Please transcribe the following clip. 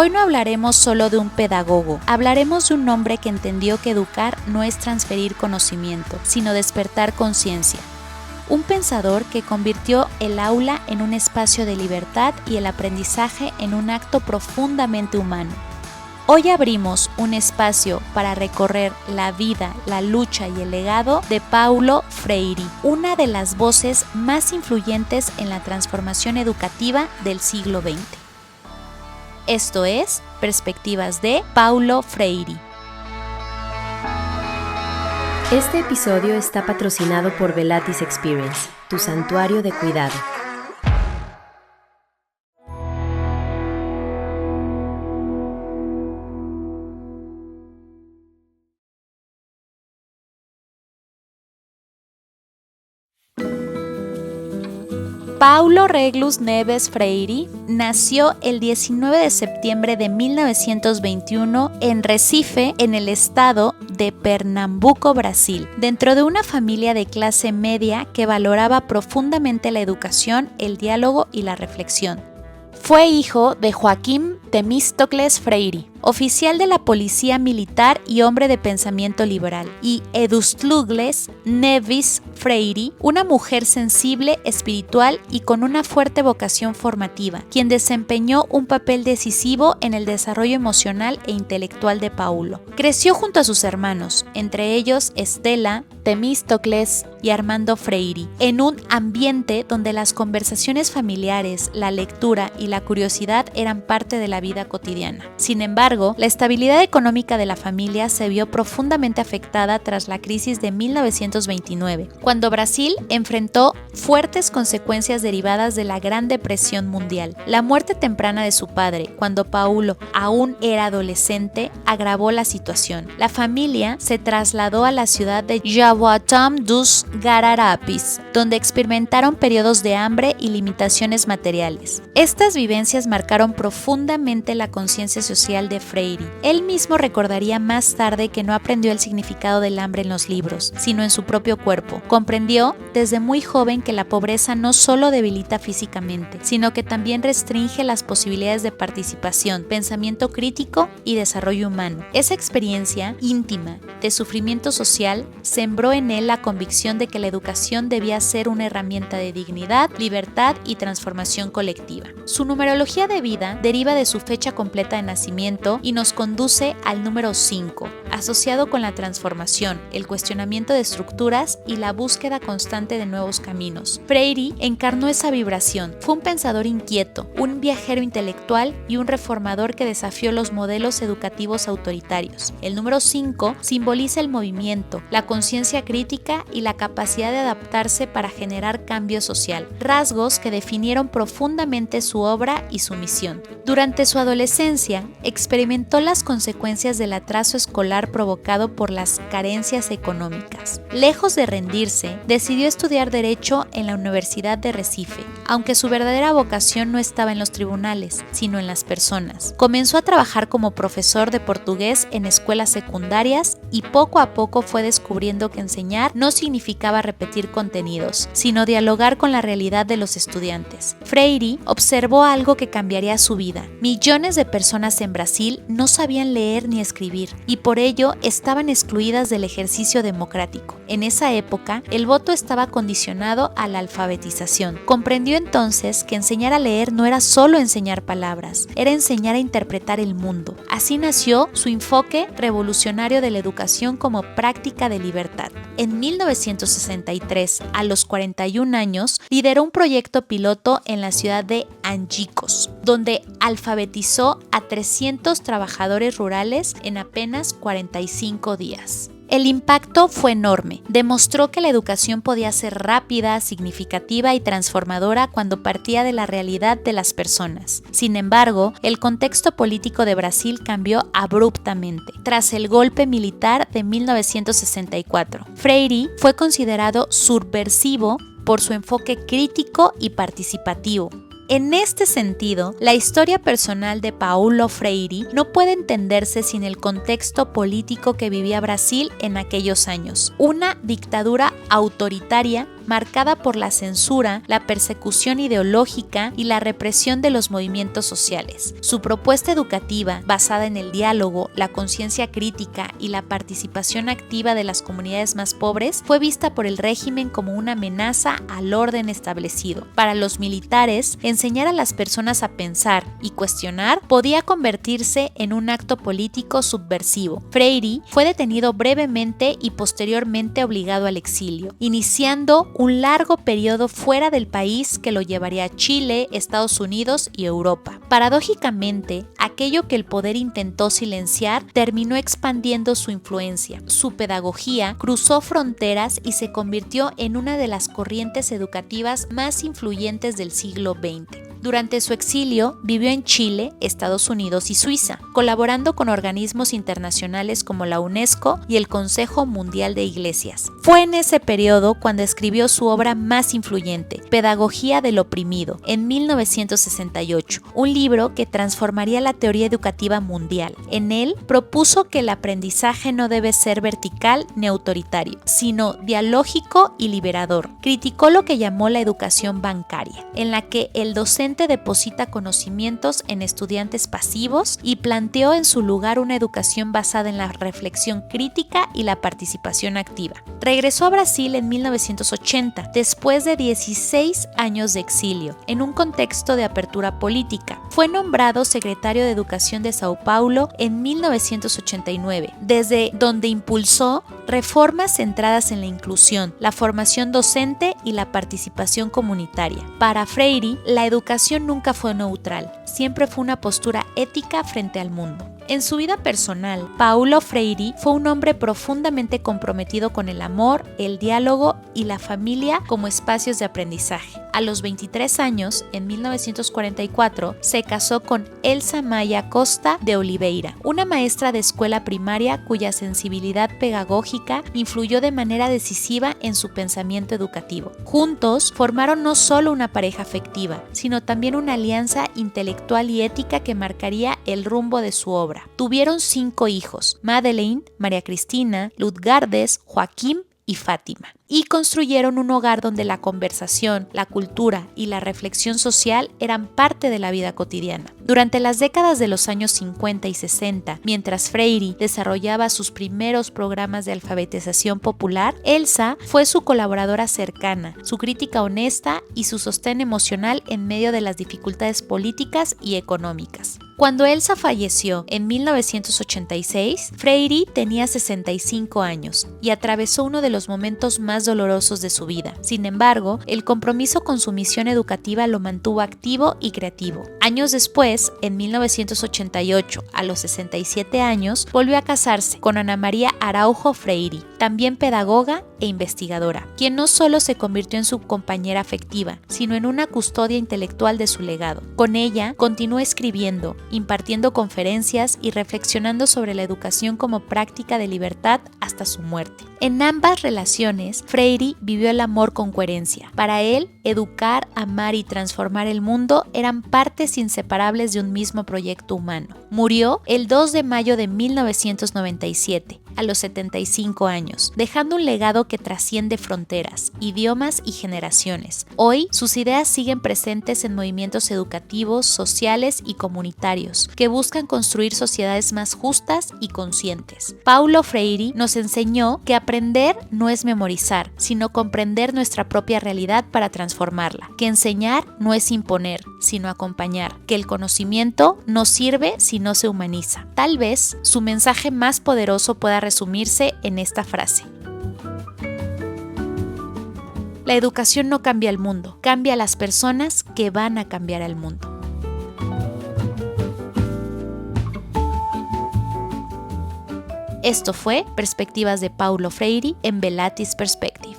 Hoy no hablaremos solo de un pedagogo, hablaremos de un hombre que entendió que educar no es transferir conocimiento, sino despertar conciencia. Un pensador que convirtió el aula en un espacio de libertad y el aprendizaje en un acto profundamente humano. Hoy abrimos un espacio para recorrer la vida, la lucha y el legado de Paulo Freire, una de las voces más influyentes en la transformación educativa del siglo XX. Esto es Perspectivas de Paulo Freire. Este episodio está patrocinado por Velatis Experience, tu santuario de cuidado. Paulo Reglus Neves Freire nació el 19 de septiembre de 1921 en Recife, en el estado de Pernambuco, Brasil, dentro de una familia de clase media que valoraba profundamente la educación, el diálogo y la reflexión. Fue hijo de Joaquim Temístocles Freire, oficial de la policía militar y hombre de pensamiento liberal, y Edustlugles Neves Freire, una mujer sensible, espiritual y con una fuerte vocación formativa, quien desempeñó un papel decisivo en el desarrollo emocional e intelectual de Paulo. Creció junto a sus hermanos, entre ellos Estela, Temístocles y Armando Freire, en un ambiente donde las conversaciones familiares, la lectura y la curiosidad eran parte de la vida cotidiana. Sin embargo, la estabilidad económica de la familia se vio profundamente afectada tras la crisis de 1929, cuando Brasil enfrentó fuertes consecuencias derivadas de la Gran Depresión Mundial. La muerte temprana de su padre, cuando Paulo aún era adolescente, agravó la situación. La familia se trasladó a la ciudad de Jaboatão dos Guararapes, donde experimentaron periodos de hambre y limitaciones materiales. Estas vivencias marcaron profundamente la conciencia social de Freire. Él mismo recordaría más tarde que no aprendió el significado del hambre en los libros, sino en su propio cuerpo. Comprendió desde muy joven que la pobreza no solo debilita físicamente, sino que también restringe las posibilidades de participación, pensamiento crítico y desarrollo humano. Esa experiencia íntima de sufrimiento social sembró en él la convicción de que la educación debía ser una herramienta de dignidad, libertad y transformación colectiva. Su numerología de vida deriva de su fecha completa de nacimiento y nos conduce al número 5, asociado con la transformación, el cuestionamiento de estructuras y la búsqueda constante de nuevos caminos. Freire encarnó esa vibración. Fue un pensador inquieto, un viajero intelectual y un reformador que desafió los modelos educativos autoritarios. El número 5 simboliza el movimiento, la conciencia crítica y la capacidad de adaptarse para generar cambio social, rasgos que definieron profundamente su obra y su misión. Durante su adolescencia, experimentó las consecuencias del atraso escolar provocado por las carencias económicas. Lejos de rendirse, decidió estudiar Derecho en la Universidad de Recife, aunque su verdadera vocación no estaba en los tribunales, sino en las personas. Comenzó a trabajar como profesor de portugués en escuelas secundarias y poco a poco fue descubriendo que enseñar no significaba repetir contenidos, sino dialogar con la realidad de los estudiantes. Freire observó algo que cambiaría su vida. Millones de personas en Brasil no sabían leer ni escribir y por ello estaban excluidas del ejercicio democrático. En esa época, el voto estaba condicionado a la alfabetización. Comprendió entonces que enseñar a leer no era solo enseñar palabras, era enseñar a interpretar el mundo. Así nació su enfoque revolucionario de la educación como práctica de libertad. En 1963, a los 41 años, lideró un proyecto piloto en la ciudad de Angicos, donde alfabetizó a 300 trabajadores rurales en apenas 45 días. El impacto fue enorme. Demostró que la educación podía ser rápida, significativa y transformadora cuando partía de la realidad de las personas. Sin embargo, el contexto político de Brasil cambió abruptamente tras el golpe militar de 1964. Freire fue considerado subversivo por su enfoque crítico y participativo. En este sentido, la historia personal de Paulo Freire no puede entenderse sin el contexto político que vivía Brasil en aquellos años. Una dictadura autoritaria marcada por la censura, la persecución ideológica y la represión de los movimientos sociales. Su propuesta educativa, basada en el diálogo, la conciencia crítica y la participación activa de las comunidades más pobres, fue vista por el régimen como una amenaza al orden establecido. Para los militares, enseñar a las personas a pensar y cuestionar podía convertirse en un acto político subversivo. Freire fue detenido brevemente y posteriormente obligado al exilio, iniciando un largo periodo fuera del país que lo llevaría a Chile, Estados Unidos y Europa. Paradójicamente, aquello que el poder intentó silenciar terminó expandiendo su influencia. Su pedagogía cruzó fronteras y se convirtió en una de las corrientes educativas más influyentes del siglo XX. Durante su exilio, vivió en Chile, Estados Unidos y Suiza, colaborando con organismos internacionales como la UNESCO y el Consejo Mundial de Iglesias. Fue en ese periodo cuando escribió su obra más influyente, Pedagogía del Oprimido, en 1968, un libro que transformaría la teoría educativa mundial. En él, propuso que el aprendizaje no debe ser vertical ni autoritario, sino dialógico y liberador. Criticó lo que llamó la educación bancaria, en la que el docente deposita conocimientos en estudiantes pasivos y planteó en su lugar una educación basada en la reflexión crítica y la participación activa. Regresó a Brasil en 1980, después de 16 años de exilio, en un contexto de apertura política. Fue nombrado secretario de Educación de Sao Paulo en 1989, desde donde impulsó reformas centradas en la inclusión, la formación docente y la participación comunitaria. Para Freire, la educación nunca fue neutral, siempre fue una postura ética frente al mundo. En su vida personal, Paulo Freire fue un hombre profundamente comprometido con el amor, el diálogo y la familia como espacios de aprendizaje. A los 23 años, en 1944, se casó con Elsa Maia Costa de Oliveira, una maestra de escuela primaria cuya sensibilidad pedagógica influyó de manera decisiva en su pensamiento educativo. Juntos, formaron no solo una pareja afectiva, sino también una alianza intelectual y ética que marcaría el rumbo de su obra. Tuvieron 5 hijos: Madeleine, María Cristina, Lutgardes, Joaquín y Fátima, y construyeron un hogar donde la conversación, la cultura y la reflexión social eran parte de la vida cotidiana. Durante las décadas de los años 50 y 60, mientras Freire desarrollaba sus primeros programas de alfabetización popular, Elsa fue su colaboradora cercana, su crítica honesta y su sostén emocional en medio de las dificultades políticas y económicas. Cuando Elsa falleció en 1986, Freire tenía 65 años y atravesó uno de los momentos más dolorosos de su vida. Sin embargo, el compromiso con su misión educativa lo mantuvo activo y creativo. Años después, en 1988, a los 67 años, volvió a casarse con Ana María Araujo Freire, también pedagoga e investigadora, quien no solo se convirtió en su compañera afectiva, sino en una custodia intelectual de su legado. Con ella, continuó escribiendo, impartiendo conferencias y reflexionando sobre la educación como práctica de libertad hasta su muerte. En ambas relaciones, Freire vivió el amor con coherencia. Para él, educar, amar y transformar el mundo eran partes inseparables de un mismo proyecto humano. Murió el 2 de mayo de 1997, a los 75 años, dejando un legado que trasciende fronteras, idiomas y generaciones. Hoy, sus ideas siguen presentes en movimientos educativos, sociales y comunitarios, que buscan construir sociedades más justas y conscientes. Paulo Freire nos enseñó que aprender no es memorizar, sino comprender nuestra propia realidad para transformarla, que enseñar no es imponer, sino acompañar, que el conocimiento no sirve si no se humaniza. Tal vez su mensaje más poderoso pueda resumirse en esta frase: la educación no cambia el mundo, cambia a las personas que van a cambiar el mundo. Esto fue Perspectivas de Paulo Freire en Velatis Perspective.